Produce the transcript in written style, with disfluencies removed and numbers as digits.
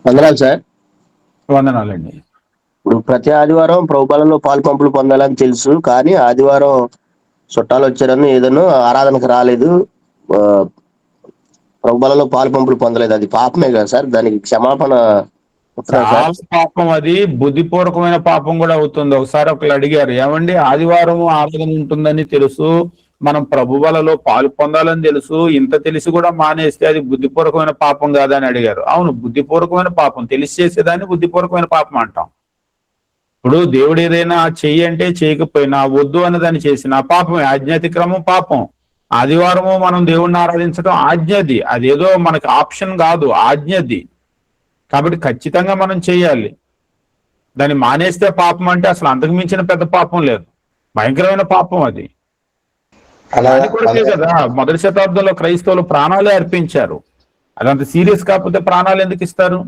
వందనాలు సార్. వందనాలండి. ఇప్పుడు ప్రతి ఆదివారం ప్రభుపాలలో పాలు పంపులు పొందాలని తెలుసు, కానీ ఆదివారం చుట్టాలు వచ్చారని ఏదైనా ఆరాధనకు రాలేదు, ఆ, ప్రభుపాలలో పాలు పంపులు పొందలేదు, అది పాపమే కదా సార్? దానికి క్షమాపణ ఉంటుందా సార్? చాలా పాపం, అది బుద్ధిపూర్వకమైన పాపం కూడా అవుతుంది. ఒకసారి ఒకళ్ళు అడిగారు, ఏమండి ఆదివారం ఆరాధన ఉంటుందని తెలుసు, మనం ప్రభువులలో పాలు పొందాలని తెలుసు, ఇంత తెలిసి కూడా మానేస్తే అది బుద్ధిపూర్వకమైన పాపం కాదా అని అడిగారు. అవును, బుద్ధిపూర్వకమైన పాపం, తెలిసి చేసేదాన్ని బుద్ధిపూర్వకమైన పాపం అంటాం. ఇప్పుడు దేవుడు ఏదైనా చెయ్యి అంటే చేయకపోయినా, వద్దు అన్నదాన్ని చేసిన పాపమే, ఆజ్ఞాతిక్రమం పాపం. ఆదివారము మనం దేవుణ్ణి ఆరాధించడం ఆజ్ఞది, అదేదో మనకి ఆప్షన్ కాదు, ఆజ్ఞది. కాబట్టి ఖచ్చితంగా మనం చేయాలి. దాన్ని మానేస్తే పాపం అంటే అసలు అంతకు మించిన పెద్ద పాపం లేదు, భయంకరమైన పాపం అది. దాని కొరకే కదా మొదటి శతాబ్దంలో క్రైస్తవులు ప్రాణాలే అర్పించారు. అదంత సీరియస్ కాకపోతే ప్రాణాలు ఎందుకు ఇస్తారు?